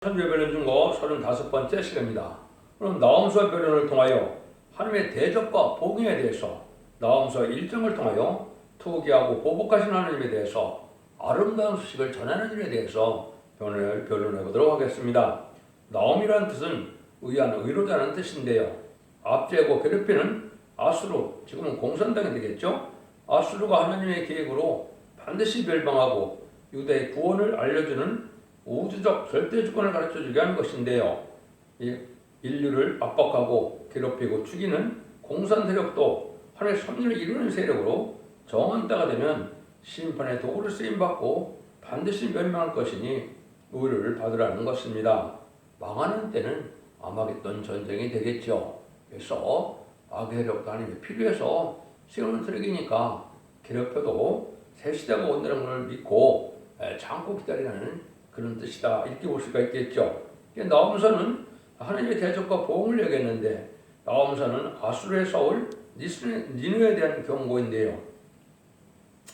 천주의 변론 중거 35번째 시간입니다. 그럼 나홈서 변론을 통하여 하나님의 대적과 복음에 대해서 나홈서 1장을 통하여 투기하고 보복하신 하나님에 대해서 아름다운 소식을 전하는 일에 대해서 변론해 보도록 하겠습니다. 나홈이라는 뜻은 의한 의로자는 뜻인데요. 압제하고 괴롭히는 아수르, 지금은 공산당이 되겠죠. 아수르가 하나님의 계획으로 반드시 멸망하고 유대의 구원을 알려주는 우주적 절대주권을 가르쳐주게 하는 것인데요. 인류를 압박하고 괴롭히고 죽이는 공산 세력도 하나님의 섭리를 이루는 세력으로 정한 때가 되면 심판의 도구를 쓰임받고 반드시 멸망할 것이니 의를 받으라는 것입니다. 망하는 때는 아마겟돈 전쟁이 되겠죠. 그래서 악의 세력도 하나님이 필요해서 시간을 트랙이니까 괴롭혀도 새 시대가 온다는 것을 믿고 참고 기다리라는 그런 뜻이다. 이렇게 볼 수가 있겠죠. 나홈서는 하나님의 대적과 보응을 얘기했는데 나홈서는 아수르의 사울 니느웨에 대한 경고인데요.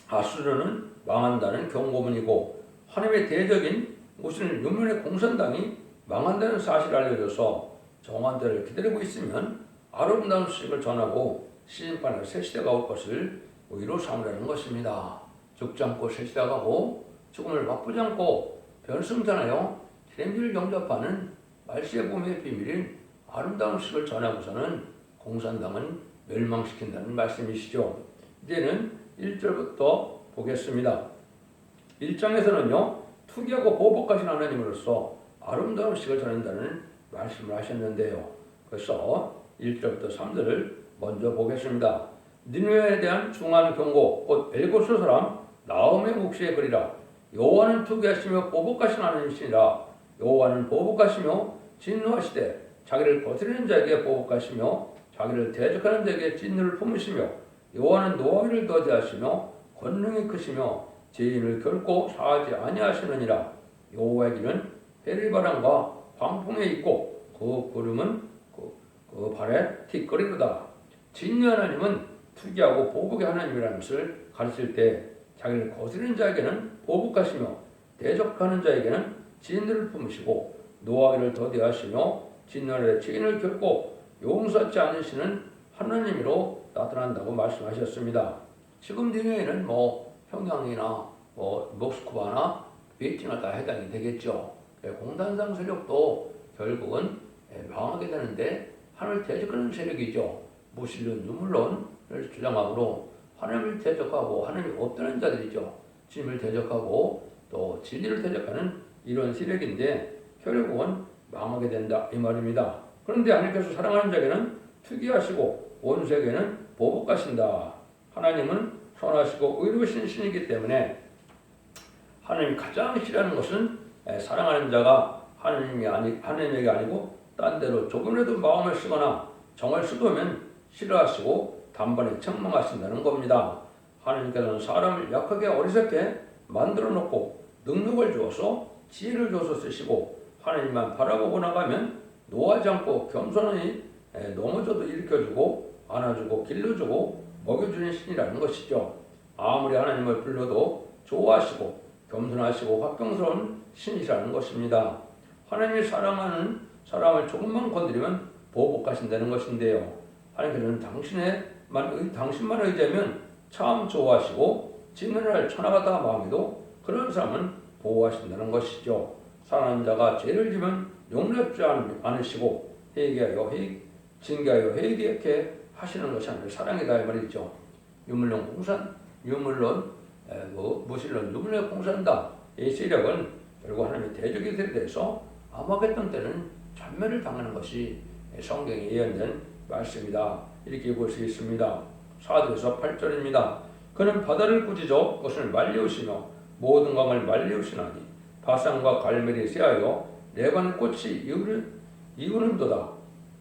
아수르는 망한다는 경고문이고 하나님의 대적인 무슬림 유명의 공산당이 망한다는 사실을 알려줘서 정한 때를 기다리고 있으면 아름다운 소식을 전하고 심판의 새 시대가 올 것을 의로 삼으라는 것입니다. 죽지 않고 새 시대가 가고 죽음을 맛보지 않고 변승전하여 기름기를 영접하는 말세의 봄의 비밀인 아름다운 소식을 전하고서는 공산당은 멸망시킨다는 말씀이시죠. 이제는 1절부터 보겠습니다. 1장에서는요. 투기하고 보복하신 하나님으로서 아름다운 소식을 전한다는 말씀을 하셨는데요. 그래서 1절부터 3절을 먼저 보겠습니다. 니느웨에 대한 중한 경고, 곧 엘고스 사람 나홈의 묵시의 글이라. 여호와는 투기하시며 보복하신 하나님이시니라. 여호와는 보복하시며 진노하시되 자기를 거스리는 자에게 보복하시며 자기를 대적하는 자에게 진노를 품으시며 여호와는 노하기를 더디하시며 권능이 크시며 죄인을 결코 사하지 아니하시느니라. 여호와의 길은 해리바람과 광풍에 있고 그 구름은 그 발에 티끌이로다. 진노 하나님은 투기하고 보복의 하나님이라는 것을 가르칠 때 자기를 거스리는 자에게는 보복하시며 대적하는 자에게는 진노를 품으시고 노하기를 더디하시며 진노의 죄인을 결코 용서하지 않으시는 하나님으로 나타난다고 말씀하셨습니다. 지금 니느웨는 평양이나 모스크바나 베이징에 다 해당이 되겠죠. 공산당 세력도 결국은 망하게 되는데 하나님을 대적하는 세력이죠. 무신론, 유물론을 주장하므로 하나님을 대적하고 하나님이 없다는 자들이죠. 주님을 대적하고 또 진리를 대적하는 이런 세력인데 결국은 망하게 된다 이 말입니다. 그런데 하나님께서 사랑하는 자에게는 투기하시고 원수에게는 보복하신다. 하나님은 선하시고 의로우신 신이기 때문에 하나님이 가장 싫어하는 것은 사랑하는 자가 하나님에게 아니고 딴 데로 조금이라도 마음을 쓰거나 정을 쓰면 싫어하시고 단번에 책망하신다는 겁니다. 하나님께서는 사람을 약하게 어리석게 만들어 놓고 능력을 주어서 지혜를 줘서 쓰시고 하나님만 바라보고 나가면 노하지 않고 겸손히 넘어져도 일으켜주고 안아주고 길러주고 먹여주는 신이라는 것이죠. 아무리 하나님을 불러도 좋아하시고 겸손하시고 화평스러운 신이라는 것입니다. 하나님이 사랑하는 사람을 조금만 건드리면 보복하신다는 것인데요. 하나님께서는 당신만 의지하면 참 좋아하시고 진노를 천하가 마음에도 그런 사람은 보호하신다는 것이죠. 사랑하는 자가 죄를 지면 용납지 않으시고 징계하여 회개케 하시는 것이 아니라 사랑이다 이 말이죠. 유물론, 무신론, 유물론 공산당 이 세력은 결국 하나님의 대적에 대해서 아마겟돈 때는 전멸을 당하는 것이 성경에 예언된 말씀이다. 이렇게 볼 수 있습니다. 4절에서 8절입니다. 그는 바다를 꾸짖어 그것을 말리우시며 모든 강을 말리우시나니 바산과 갈멜이 쇠하여 레바논 꽃이 이우는도다.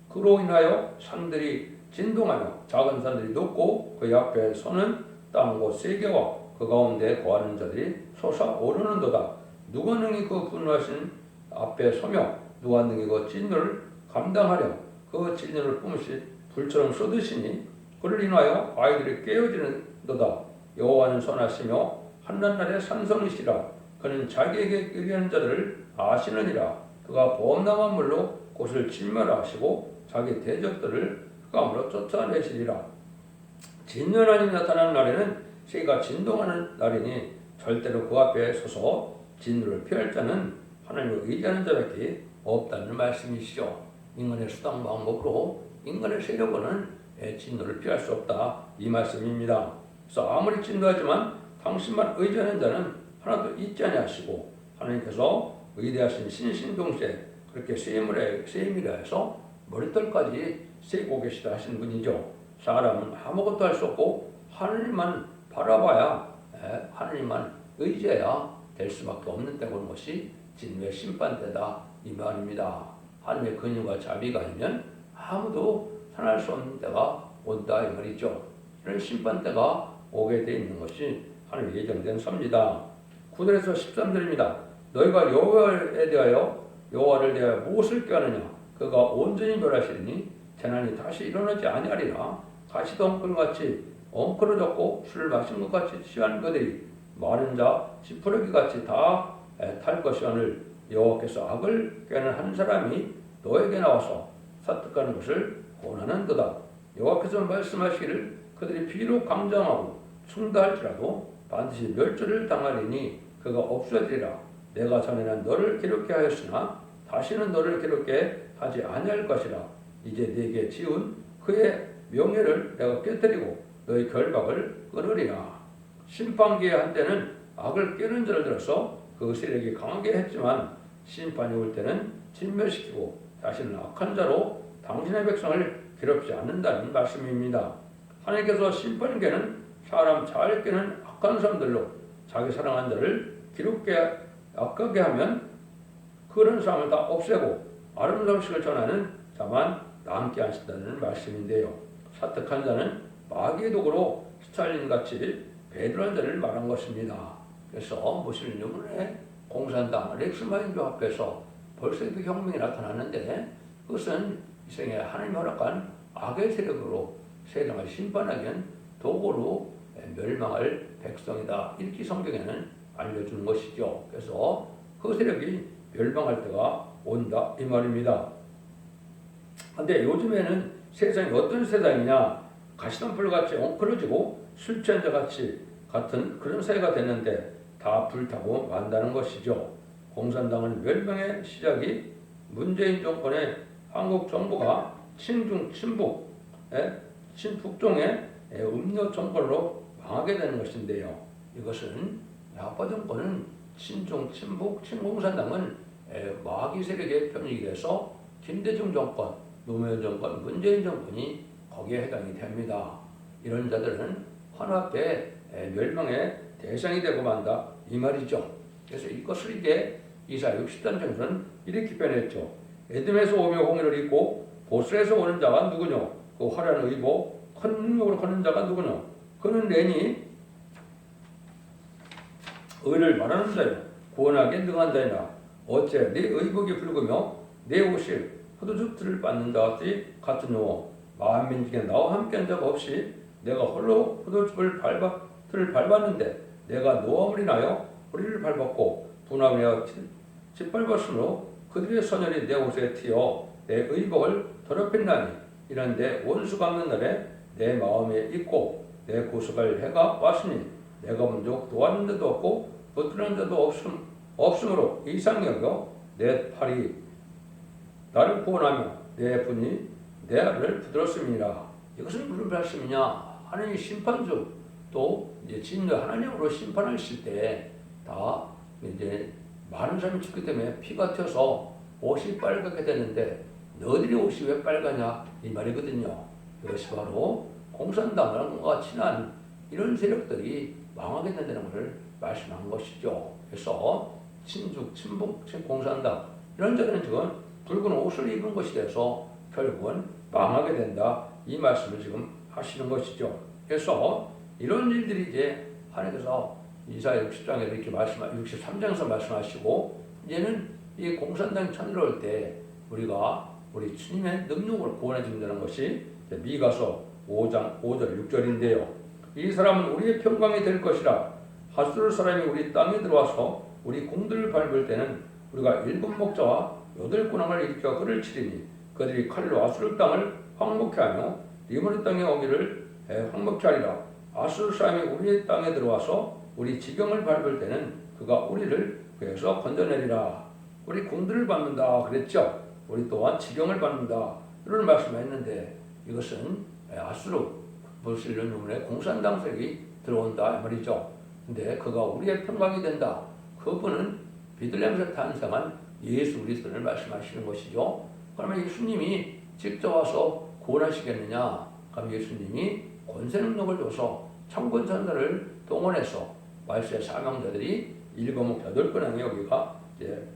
그로 인하여 산들이 진동하며 작은 산들이 높고 그 앞에 서는 땅과 세계와 그 가운데 거하는 자들이 솟아오르는도다. 누가 능히 그 분노하신 앞에 서며 누가 능히 그 진노를 감당하려 그 진노를 뿜으시 불처럼 쏟으시니 그를 인하여 아이들이 깨어지는도다. 여호와는 선하시며 한낱날의 산성이시라. 그는 자기에게 의뢰하는 자들을 아시느니라. 그가 범람한 물로 곳을 진멸하시고 자기 대적들을 흑암으로 쫓아내시리라. 진노 하나님이 나타나는 날에는 세계가 진동하는 날이니 절대로 그 앞에 서서 진노를 피할 자는 하나님을 의지하는 자밖에 없다는 말씀이시죠. 인간의 수단 방법으로 인간의 세력으로는 진노를 피할 수 없다 이 말씀입니다. 그래서 아무리 진노하지만 당신만 의지하는 자는 하나도 있지 아니하시고 하나님께서 위대하신 신신동시에 그렇게 세임이라 해서 머리털까지 세고 계시다 하시는 분이죠. 사람은 아무것도 할 수 없고 하나님만 바라봐야 하나님만 의지해야 될 수밖에 없는 때가 오는 것이 진노의 심판때다 이 말입니다. 하나님의 근육과 자비가 아니면 아무도 살아날 수 없는 때가 온다 이 말이죠. 이런 심판때가 오게 되어 있는 것이 하나님의 예정된 섭니다. 9절에서 13절입니다. 너희가 여호와를 대하여 무엇을 꾀하느냐? 그가 온전히 멸하시리니 재난이 다시 일어나지 아니하리라. 가시덩굴같이 엉클어졌고 술을 마신 것 같이 취한 그들이 마른 자 지푸러기 같이 다 탈 것이오늘 여호와께서 악을 꾀하는 한 사람이 너에게 나와서 사특하는 것을 권하는도다. 여호와께서 말씀하시기를 그들이 비록 강장하고 충다할지라도 반드시 멸절을 당하리니 그가 없어지리라. 내가 전에는 너를 괴롭게 하였으나 다시는 너를 괴롭게 하지 아니할 것이라. 이제 네게 지은 그의 명예를 내가 깨뜨리고 너희 결박을 끊으리라. 심판기의 한때는 악을 깨는 자를 들어서 그 세력이 강하게 했지만 심판이 올 때는 진멸시키고 다시는 악한 자로 당신의 백성을 괴롭지 않는다는 말씀입니다. 하나님께서 심판기에는 사람 잘 깨는 악한 사람들로 자기 사랑한 자를 기롭게 악하게 하면 그런 사람을 다 없애고 아름다운 식을 전하는 자만 남게 하신다는 말씀인데요. 사특한 자는 마귀의 도구로 스탈린같이 배들한 자를 말한 것입니다. 그래서 무슬림의 공산당 렉스마인드 앞에서 벌써 그 혁명이 나타났는데 그것은 이 생에 하나님 허락한 악의 세력으로 세상을 심판하기 위한 도구로 멸망할 백성이다. 이렇게 성경에는 알려주는 것이죠. 그래서 그 세력이 멸망할 때가 온다 이 말입니다. 근데 요즘에는 세상이 어떤 세상이냐? 가시덤불같이 엉클어지고 술 취한 자 같은 그런 사회가 됐는데 다 불타고 만다는 것이죠. 공산당은 멸망의 시작이 문재인 정권의 한국 정부가 친중 친북 친북종의 음료 정권으로 망하게 되는 것인데요. 이것은 아빠 정권은 친중 친북 친공산당은 마귀 세력의 편익이 돼서 김대중 정권, 노무현 정권, 문재인 정권이 거기에 해당이 됩니다. 이런 자들은 하나님의 멸망의 대상이 되고 만다 이 말이죠. 그래서 이것을 이게 이사야 60단장에서는 이렇게 표현했죠. 에돔에서 오며 홍해를 입고 보스에서 오는 자가 누구뇨? 그 화려한 의복 큰 능력으로 걷는 자가 누구뇨? 그는 내니 의를 말하는 자요 구원하게 능한 자이나 어째 내 의복이 붉으며 내 옷이 포도즙들을 받는 자 같으뇨? 만민 중에 나와 함께한 적 없이 내가 홀로 포도즙을 밟았는데 내가 노함을 인하여 허리를 밟았고 분함을 하여 짓밟았으므로 그들의 선열이 내 옷에 튀어 내 의복을 더럽혔나니 이런 내 원수 갚는 날에 내 마음에 있고 내 구속할 해가 왔으니 내가 먼저 도와준 자도 없고 붙드는 자도 없으므로 이상히 여겨 내 팔이 나를 구원하며 내 분이 내 알을 붙들었음이라. 이것은 무슨 말씀이냐? 하나님이 심판주 또 이제 진노 하나님으로 심판하실 때 다 이제 많은 사람이 죽기 때문에 피가 튀어서 옷이 빨갛게 되는데 너희들이 옷이 왜 빨가냐 이 말이거든요. 이것이 바로 공산당과 친한 이런 세력들이 망하게 된다는 것을 말씀한 것이죠. 그래서 친중, 친북, 공산당 이런 자들은 지금 붉은 옷을 입은 것이 돼서 결국은 망하게 된다 이 말씀을 지금 하시는 것이죠. 그래서 이런 일들이 이제 하나님께서 이사야 60장에 이렇게 63장에서 말씀하시고 이제는 이 공산당이 천일올 때 우리가 우리 주님의 능력으로 구원해 준다는 것이 미가서 5장 5절 6절인데요. 이 사람은 우리의 평강이 될 것이라. 하수르 사람이 우리 땅에 들어와서 우리 공들을 밟을 때는 우리가 일곱 목자와 여덟 군왕을 일으켜 그를 치리니 그들이 칼로 아수르 땅을 황목케 하며 리모르 땅에 오기를 황목케 하리라. 아수르 사람이 우리의 땅에 들어와서 우리 지경을 밟을 때는 그가 우리를 그에서 건져내리라. 우리 궁들을 밟는다 그랬죠. 우리 또한 지경을 밟는다 이런 말씀을 했는데 이것은 아수르 불실론 유문의 공산당색이 들어온다 이 말이죠. 근데 그가 우리의 평강이 된다. 그분은 베들레헴에서 탄생한 예수 그리스도를 말씀하시는 것이죠. 그러면 예수님이 직접 와서 구원하시겠느냐? 그럼 예수님이 권세 능력을 줘서 천군 천사를 동원해서 말세 사명자들이 일곱 여덟 군왕의 여기가 이제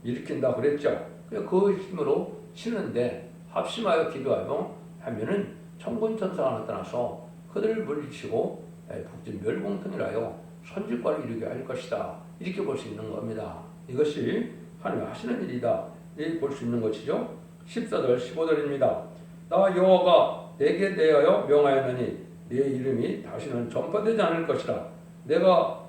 일으킨다 그랬죠. 그 힘으로 치는데 합심하여 기도하며 하면은 천군 천사가 나타나서 그들을 물리치고 북진 멸공통이라여 선지과를 이루게 할 것이다. 이렇게 볼 수 있는 겁니다. 이것이 하나님 하시는 일이다. 이렇게 볼 수 있는 것이죠. 14절 15절입니다. 나 여호와가 내게 대하여 명하였느니 내 이름이 다시는 전파되지 않을 것이라. 내가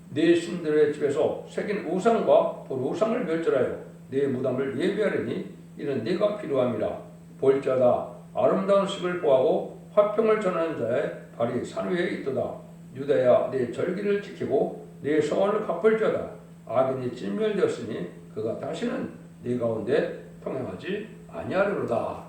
내 신들의 집에서 새긴 우상과 보루상을 멸절하여 내 무덤을 예배하리니 이는 네가 필요함이라. 볼지어다 아름다운 습을 보하고 화평을 전하는 자의 발이 산 위에 있도다. 유다야 내 절기를 지키고 내 서원을 갚을지어다. 악인이 진멸되었으니 그가 다시는 네 가운데 통행하지 아니하리로다.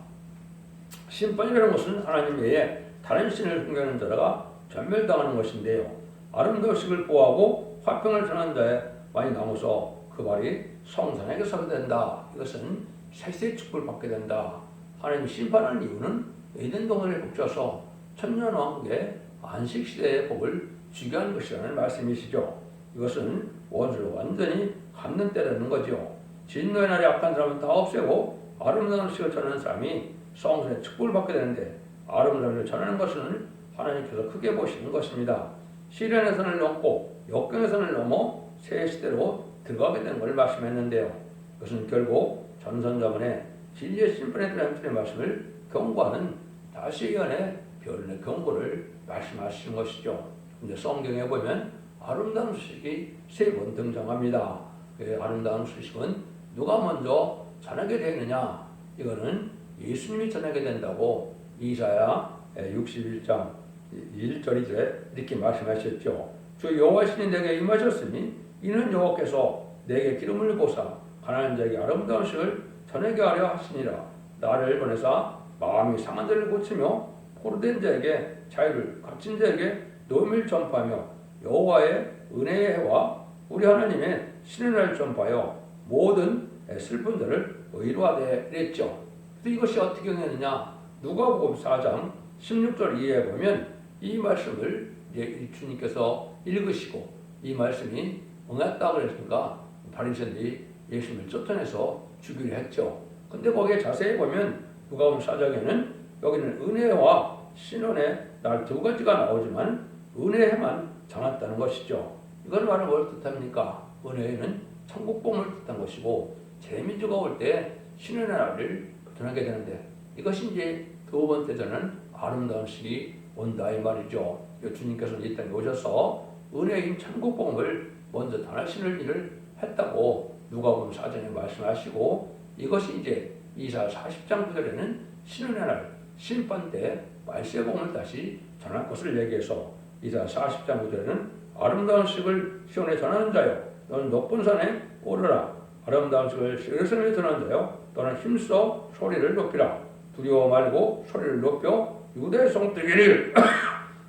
심판이라는 것은 하나님 외에 다른 신을 섬기는 자가 전멸당하는 것인데요. 아름다운 습을 보하고 화평을 전하는 자의 많이 남아서 그 발이 성산에게 서게 된다. 이것은 세세의 축복을 받게 된다. 하나님이 심판하는 이유는 에덴 동산에 복져서 천년왕국의 안식시대의 복을 주게 하는 것이라는 말씀이시죠. 이것은 원수를 완전히 갚는 때라는 거죠. 진노의 날에 악한 사람은 다 없애고 아름다운 식을 전하는 사람이 성산의 축복을 받게 되는데 아름다운 것을 전하는 것은 하나님께서 크게 보시는 것입니다. 시련의 선을 넘고 역경의 선을 넘어 새 시대로 들어가게 되는 걸 말씀했는데요. 그것은 결국 전선자문의 진리의 심판에 대한 하나님의 말씀을 경고하는 다시 예언의 변론의 경고를 말씀하시는 것이죠. 근데 성경에 보면 아름다운 소식이 세 번 등장합니다. 그 아름다운 소식은 누가 먼저 전하게 되느냐? 이거는 예수님이 전하게 된다고 이사야 61장 1절 2절에 이렇게 말씀하셨죠. 주 여호와시니 내게 임하셨으니 이는 여호와께서 내게 기름을 부사 가난한 자에게 아름다운 소식을 전하게 하려 하시니라. 나를 보내사 마음이 상한 자를 고치며 포로된 자에게 자유를 갇힌 자에게 노임을 전파하며 여호와의 은혜의 해와 우리 하나님의 신의 날을 전파하여 모든 슬픈 자를 의로하되 그랬죠. 그래서 이것이 어떻게 경했느냐? 누가복음 4장 16절 이해해 보면 이 말씀을 이제 주님께서 읽으시고 이 말씀이 응했다 그랬으니까 바리새인들이 예수님을 쫓아내서 죽이려 했죠. 근데 거기에 자세히 보면 누가복음 4장에는 여기는 은혜와 신원의 날 두 가지가 나오지만 은혜에만 전했다는 것이죠. 이건 말은 뭘 뜻합니까? 은혜는 천국복음을 뜻한 것이고 재미주가 올 때 신의 날을 전하게 되는데 이것이 이제 두 번째는 아름다운 시기 온다 이 말이죠. 주님께서 이 땅에 오셔서 은혜인 천국복음을 먼저 전하시는 일을 했다고 누가복음 4장에 말씀하시고 이것이 이제 이사야 40장 9절에는 신의 날 심판 때 말세의 복음을 다시 전할 것을 얘기해서 이사야 40장 9절에는 아름다운 식을 시온에 전하는 자여 너는 높은 산에 오르라. 아름다운 식을 예루살렘에 전하는 자여 너는 힘써 소리를 높이라. 두려워 말고 소리를 높여 유대의 성들이를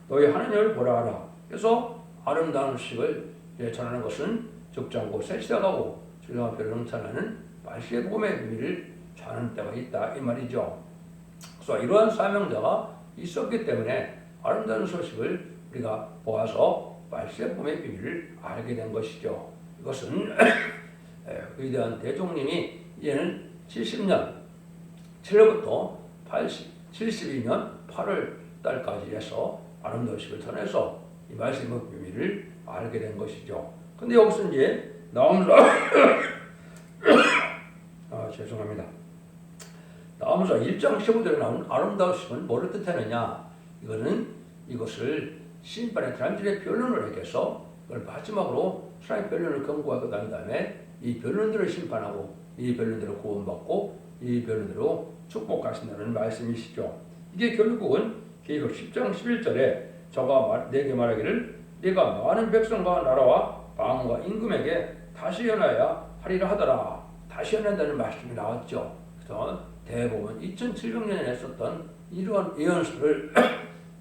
너희 하나님을 보라 하라. 그래서 아름다운 식을 전하는 것은 적장고 새 시작하고 주님앞에 응찬하는 말세의 복음의 의미를 전하는 때가 있다 이 말이죠. 그래서 이러한 사명자가 있었기 때문에 아름다운 소식을 우리가 보아서 말세의 복음의 비밀을 알게 된 것이죠. 이것은 위대한 대종님이 이제는 70년 7월부터 72년 8월 달까지 해서 아름다운 식을 전해서 이 말씀의 비밀을 알게 된 것이죠. 근데 여기서 이제 나오면서 죄송합니다. 나오면서 1장 15절에 나온 아름다운 식은 뭐를 뜻하느냐? 이것을 심판의 드란질의 변론을 해서 그걸 마지막으로 하나님의 변론을 경고하고 난 다음에 이 변론들을 심판하고 이 변론대로 구원받고 이 변론대로 축복하신다는 말씀이시죠. 이게 결국은 계시록 10장 11절에 저가 내게 말하기를 네가 많은 백성과 나라와 방언과 임금에게 다시 연하여야 하리라 하더라. 다시 연한다는 말씀이 나왔죠. 그래서 대부분 2700년에 했었던 이러한 예언서를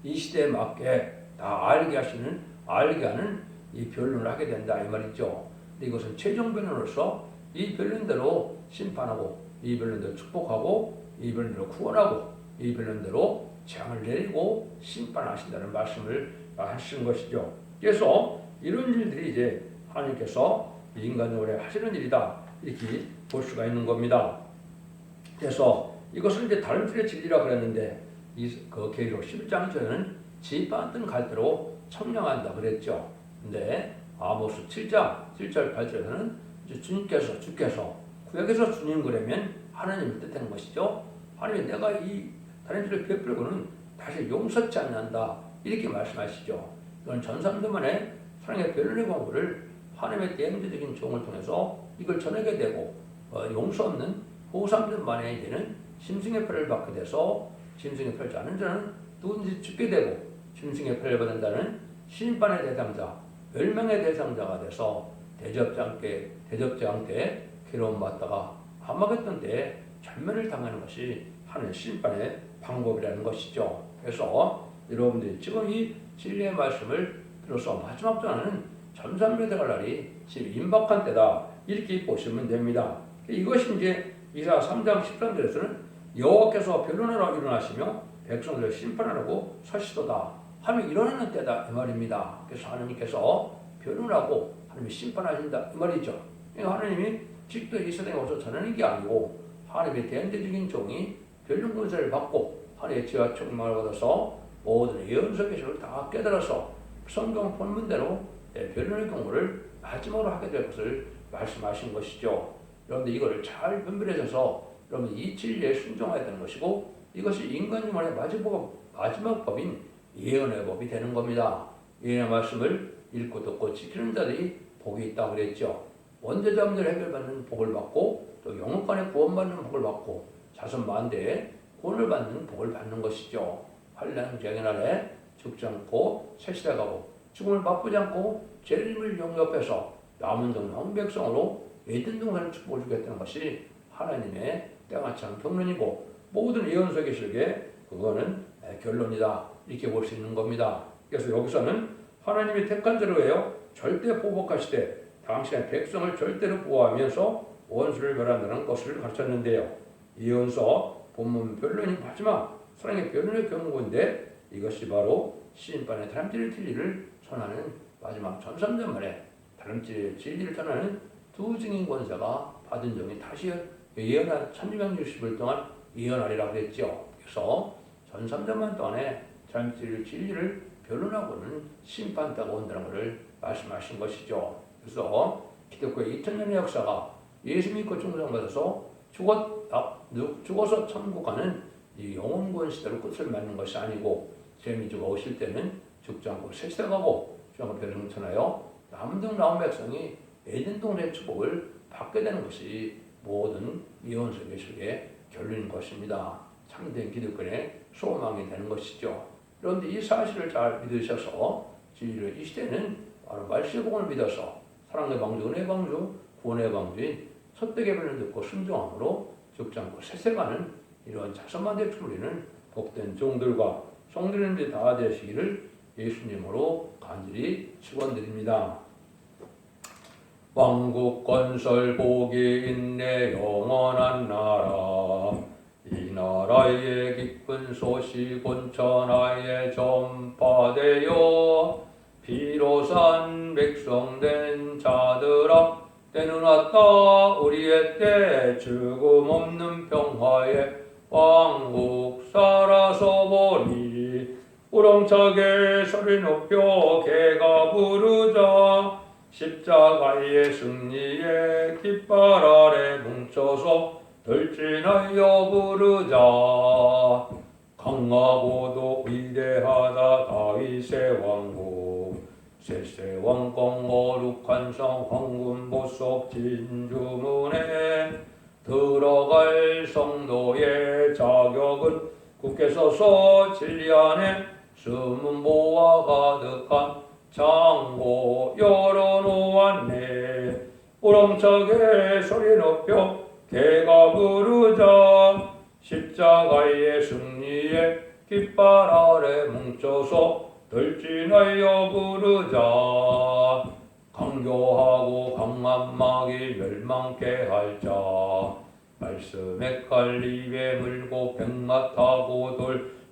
이 시대에 맞게 다 알게 하는 이 변론을 하게 된다 이 말이죠. 근데 이것은 최종 변론으로서 이 변론대로 심판하고 이 변론대로 축복하고 이 변론대로 구원하고 이 변론대로 재앙을 내리고 심판하신다는 말씀을 하신 것이죠. 그래서 이런 일들이 이제 하나님께서 인간적으로 하시는 일이다 이렇게 볼 수가 있는 겁니다. 그래서 이것을 이제 다름질의 진리라 그랬는데 그 계시록 11장 전에는 지반든 갈대로 청량한다 그랬죠. 근데 아모스 7장 7절 8절에는 주께서 구약에서 주님 그러면 하나님을 뜻하는 것이죠. 하나님 내가 이 다름질을 베풀고는 다시 용서치 않는다 이렇게 말씀하시죠. 이건 전삼도만의 사랑의 변론의 공부를 하나님의 대행자적인 종을 통해서 이걸 전하게 되고 용서 없는 호삼들만에 이제는 짐승의 표를 받게 돼서 짐승의 표를 받는 자는 누구든지 죽게 되고 짐승의 표를 받는다는 심판의 대상자, 멸망의 대상자가 돼서 대접장 때 괴로움 받다가 아마겟돈 때에 전멸을 당하는 것이 하나님의 심판의 방법이라는 것이죠. 그래서 여러분들이 지금 이 진리의 말씀을 들어서 마지막 전하는 전산매대 갈 날이 지금 임박한 때다 이렇게 보시면 됩니다. 이것이 이제 이사 3장 13절에서는 여호와께서 변론하러 일어나시며 백성들을 심판하라고 서시도다 하며 일어나는 때다 이 말입니다. 그래서 하나님께서 변론하고 하나님이 심판하신다 이 말이죠. 하나님이 직접 이 세상에 와서 전하는 게 아니고 하나님의 대행자적인 종이 변론 권세를 받고 하나님의 지혜와 총명을 받아서 모든 예언서 계시를 다 깨달아서 성경 본문대로 변론의 경우를 마지막으로 하게 될 것을 말씀하신 것이죠. 여러분들 이거를 잘 분별해서 여러분 이 진리에 순종해야 되는 것이고 이것이 인간주만의 마지막 법인 예언의 법이 되는 겁니다. 예언의 말씀을 읽고 듣고 지키는 자들이 복이 있다고 그랬죠. 원죄자 문제를 해결받는 복을 받고 또 영혼간의 구원받는 복을 받고 자손 만대에 구원을 받는 복을 받는 것이죠. 환난 재앙의 날에 죽지 않고 세시대 가고 죽음을 맛보지 않고 죄를 영접해서 남은 동안 백성으로 에덴 동산을 축복을 주겠다는 것이 하나님의 때마치 않은 경륜이고 모든 예언서 계시록에 그거는 결론이다 이렇게 볼 수 있는 겁니다. 그래서 여기서는 하나님이 택한 자로예요 절대 보복하시되 당신의 백성을 절대로 보호하면서 원수를 멸한다는 것을 가르쳤는데요. 예언서 본문 변론이 마지막 사랑의 변론의 경고인데 이것이 바로 심판의 다름질의 진리를 전하는 마지막 전삼전 만에 다름질의 진리를 전하는 두 증인 권세가 받은 종이 다시 예언한 1660일 동안 예언하리라 그랬죠. 그래서 전삼전만 동안에 다름질의 진리를 변론하고는 심판대가 온다는 것을 말씀하신 것이죠. 그래서 기독교의 2000년의 역사가 예수 믿고 충성받아서 죽어서 천국 가는 이 영원권 시대로 끝을 맺는 것이 아니고 재미주가 오실 때는 죽지 않고 세시대 가고 주장을 변론천하여 남동 나온 백성이 에덴 동산의 축복을 받게 되는 것이 모든 예언서 계시록의 결론인 것입니다. 참된 기독교의 소망이 되는 것이죠. 그런데 이 사실을 잘 믿으셔서 이 시대는 바로 말씀의 복음을 믿어서 사랑의 방주, 은혜의 방주, 구원의 방주인 첫대의 변론을 듣고 순종함으로 죽지 않고 세세가는 이러한 자선만대 추리는 복된 종들과 성도님들이 다 되시기를 예수님으로 간절히 축원드립니다. 왕국 건설 복이 있네 영원한 나라 이 나라의 기쁜 소식 온 천하에 전파되어 비로산 백성된 자들아 때는 왔다 우리의 때 죽음 없는 평화에 왕국 살아서 보니 우렁차게 소리 높여 개가 부르자 십자가의 승리에 깃발 아래 뭉쳐서 돌진하여 부르자 강하고도 위대하다 다윗의 왕국 셋세 왕권 거룩한 성 황금 보석 진주문에 들어갈 성도의 자격은 굳게 서서 진리 안에 숨은 보화 가득한 창고 열어놓았네. 우렁차게 소리 높여 개가 부르자. 십자가의 승리에 깃발 아래 뭉쳐서 돌진하여 부르자. 강교하고 강한 마귀 멸망케 할자. 말씀의 칼 입에 물고 백마 타고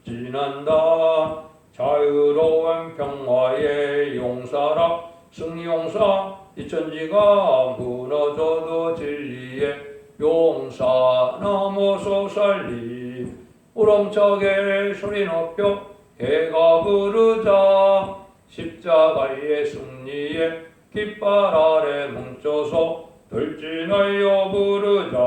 돌진한다. 자유로운 평화의 용사라 승리 용사. 이 천지가 무너져도 진리의 용사 넘어서 살리. 우렁차게 소리 높여 개가 부르자. 십자가의 승리에 깃발 아래 뭉쳐서 돌진하여 부르자.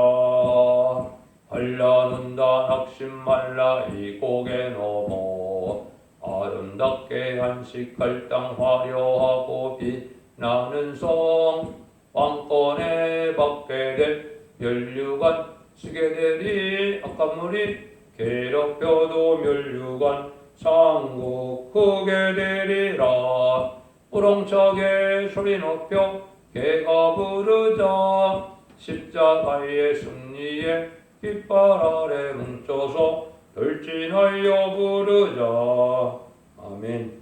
한란운다 낙심 말라 이 고개 넘어. 아름답게 한식할 땅 화려하고 빛나는 성. 왕권에 받게 될 멸류관 쓰게 되리. 악한 물이 괴롭혀도 멸류관 상국 크게 되리라. 우렁차게 소리 높여 개가 부르자. 십자가의 승리에 깃발 아래 뭉쳐서 돌진하여 부르자. 아멘.